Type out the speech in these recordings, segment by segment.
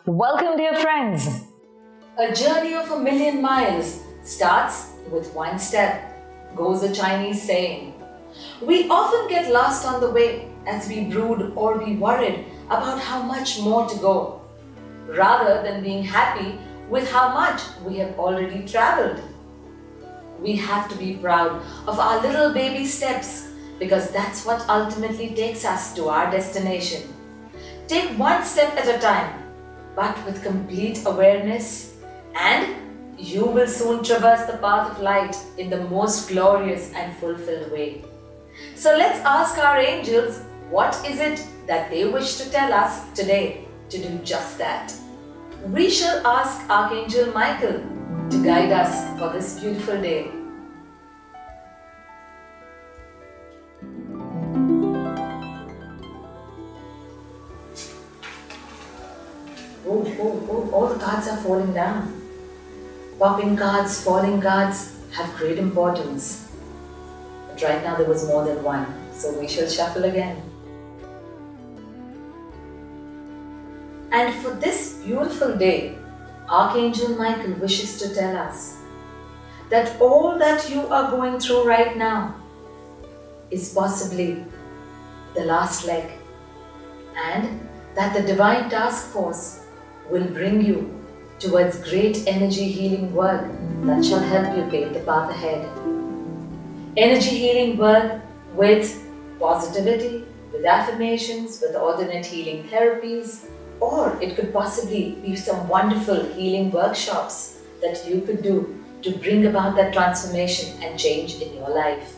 Welcome, dear friends. A journey of 1,000,000 miles starts with one step, goes a Chinese saying. We often get lost on the way as we brood or be worried about how much more to go, rather than being happy with how much we have already traveled. We have to be proud of our little baby steps because that's what ultimately takes us to our destination. Take one step at a time, but with complete awareness, and you will soon traverse the path of light in the most glorious and fulfilled way. So let's ask our angels, what is it that they wish to tell us today to do just that? We shall ask Archangel Michael to guide us for this beautiful day. Oh, all the cards are falling down. Popping cards, falling cards have great importance. But right now there was more than one, so we shall shuffle again. And for this beautiful day, Archangel Michael wishes to tell us that all that you are going through right now is possibly the last leg, and that the Divine Task Force will bring you towards great energy healing work that shall help you pave the path ahead. Energy healing work with positivity, with affirmations, with alternate healing therapies, or it could possibly be some wonderful healing workshops that you could do to bring about that transformation and change in your life.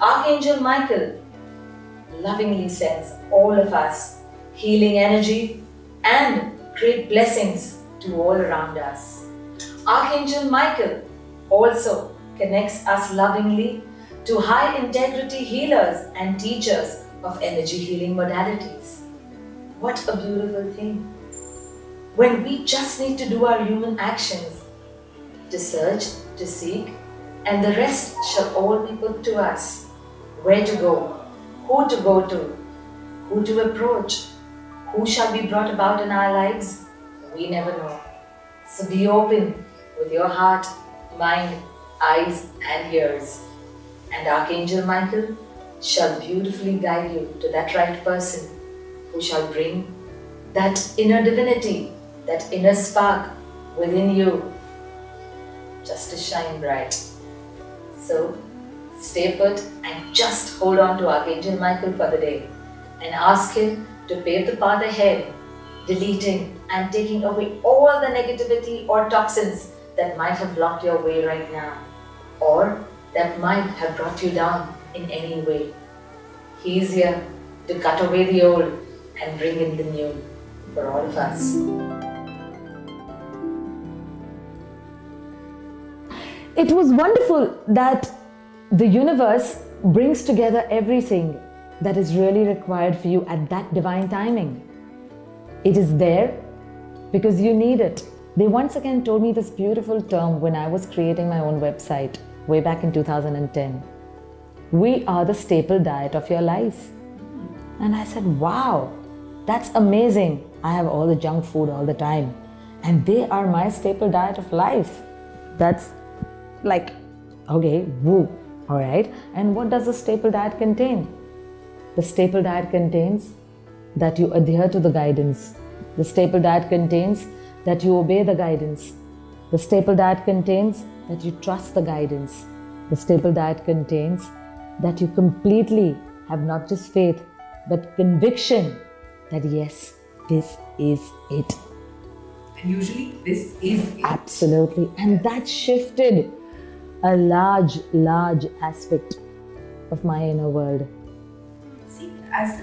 Archangel Michael lovingly sends all of us healing energy and great blessings to all around us. Archangel Michael also connects us lovingly to high integrity healers and teachers of energy healing modalities. What a beautiful thing. When we just need to do our human actions, to search, to seek, and the rest shall all be put to us. Where to go, who to approach, who shall be brought about in our lives, we never know. So be open with your heart, mind, eyes and ears. And Archangel Michael shall beautifully guide you to that right person who shall bring that inner divinity, that inner spark within you just to shine bright. So stay put and just hold on to Archangel Michael for the day and ask him to pave the path ahead, deleting and taking away all the negativity or toxins that might have blocked your way right now, or that might have brought you down in any way. He is here to cut away the old and bring in the new for all of us. It was wonderful that the universe brings together everything that is really required for you at that divine timing. It is there because you need it. They once again told me this beautiful term when I was creating my own website way back in 2010. We are the staple diet of your life. And I said, wow, that's amazing. I have all the junk food all the time, and they are my staple diet of life. That's like, okay, woo, all right. And what does the staple diet contain? The staple diet contains that you adhere to the guidance. The staple diet contains that you obey the guidance. The staple diet contains that you trust the guidance. The staple diet contains that you completely have not just faith, but conviction that yes, this is it. And usually this is it. Absolutely. And that shifted a large aspect of my inner world. See, as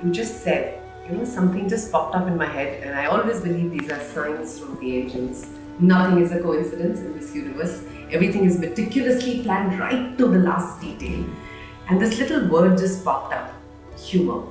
you just said, something just popped up in my head, and I always believe these are signs from the angels. Nothing is a coincidence in this universe. Everything is meticulously planned right to the last detail. And this little word just popped up, humor.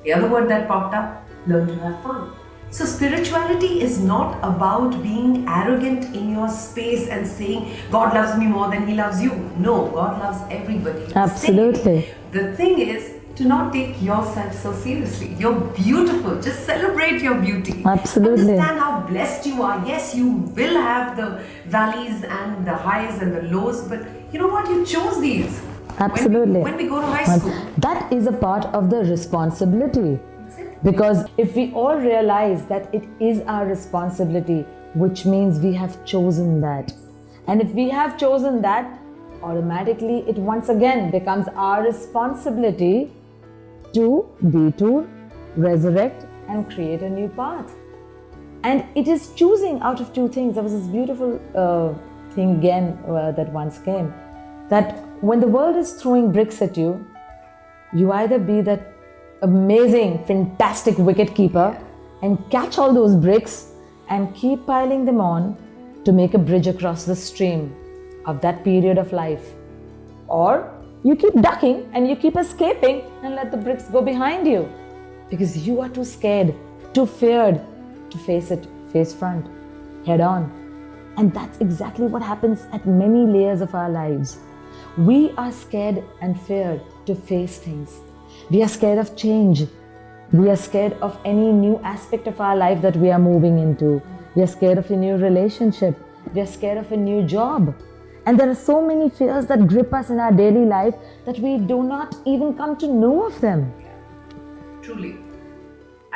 The other word that popped up, learn to have fun. So spirituality is not about being arrogant in your space and saying, God loves me more than He loves you. No, God loves everybody. Absolutely. The thing is, do not take yourself so seriously. You're beautiful. Just celebrate your beauty. Absolutely. Understand how blessed you are. Yes, you will have the valleys and the highs and the lows, but you know what? You chose these. Absolutely. When we go to high school. That is a part of the responsibility. Because if we all realize that it is our responsibility, which means we have chosen that. And if we have chosen that, automatically it once again becomes our responsibility to detour, resurrect, and create a new path. And it is choosing out of two things. There was this beautiful thing again that once came, that when the world is throwing bricks at you, you either be that amazing, fantastic wicket keeper and catch all those bricks and keep piling them on to make a bridge across the stream of that period of life. Or you keep ducking and you keep escaping and let the bricks go behind you because you are too scared, too feared to face it face front, head on. And that's exactly what happens at many layers of our lives. We are scared and feared to face things. We are scared of change. We are scared of any new aspect of our life that we are moving into. We are scared of a new relationship. We are scared of a new job. And there are so many fears that grip us in our daily life that we do not even come to know of them. Truly.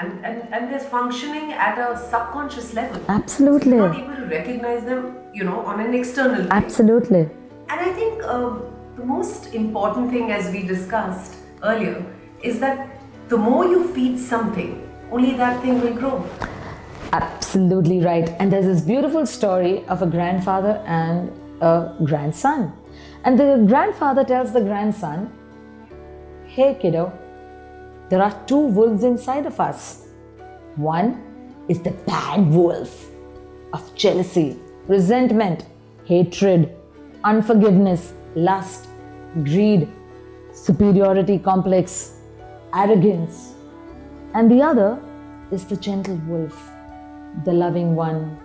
And they're functioning at a subconscious level. Absolutely. You're not able to recognize them, on an external level. Absolutely. And I think the most important thing, as we discussed earlier, is that the more you feed something, only that thing will grow. Absolutely right. And there's this beautiful story of a grandfather and a grandson. And the grandfather tells the grandson, "Hey kiddo, there are two wolves inside of us. One is the bad wolf of jealousy, resentment, hatred, unforgiveness, lust, greed, superiority complex, arrogance. And the other is the gentle wolf, the loving one,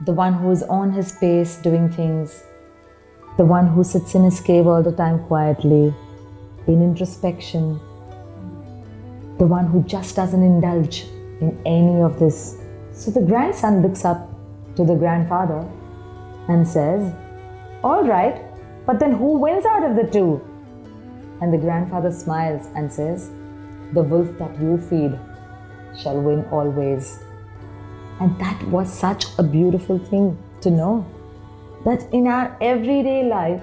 the one who is on his pace doing things, the one who sits in his cave all the time quietly, in introspection, the one who just doesn't indulge in any of this." So the grandson looks up to the grandfather and says, "All right, but then who wins out of the two?" And the grandfather smiles and says, "The wolf that you feed shall win always." And that was such a beautiful thing to know, that in our everyday life,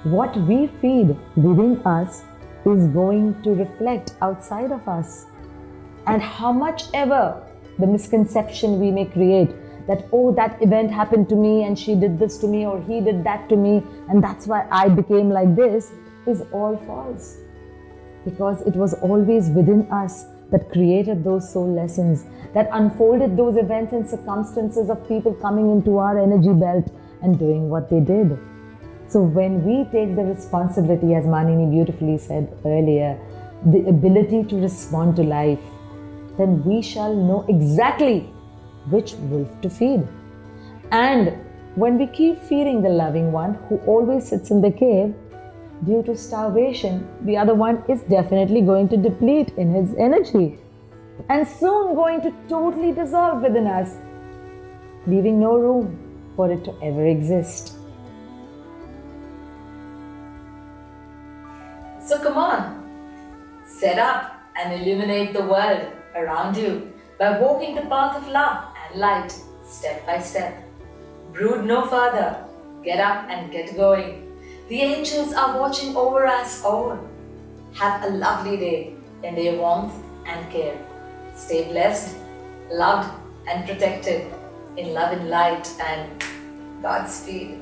what we feed within us is going to reflect outside of us. And how much ever the misconception we may create that, oh, that event happened to me and she did this to me or he did that to me and that's why I became like this, is all false. Because it was always within us that created those soul lessons, that unfolded those events and circumstances of people coming into our energy belt and doing what they did. So when we take the responsibility, as Maninee beautifully said earlier, the ability to respond to life, then we shall know exactly which wolf to feed. And when we keep feeding the loving one who always sits in the cave, due to starvation, the other one is definitely going to deplete in his energy and soon going to totally dissolve within us, leaving no room for it to ever exist. So come on, set up and illuminate the world around you by walking the path of love and light step by step. Brood no further, get up and get going. The angels are watching over us all. Have a lovely day in their warmth and care. Stay blessed, loved and protected in love and light, and Godspeed.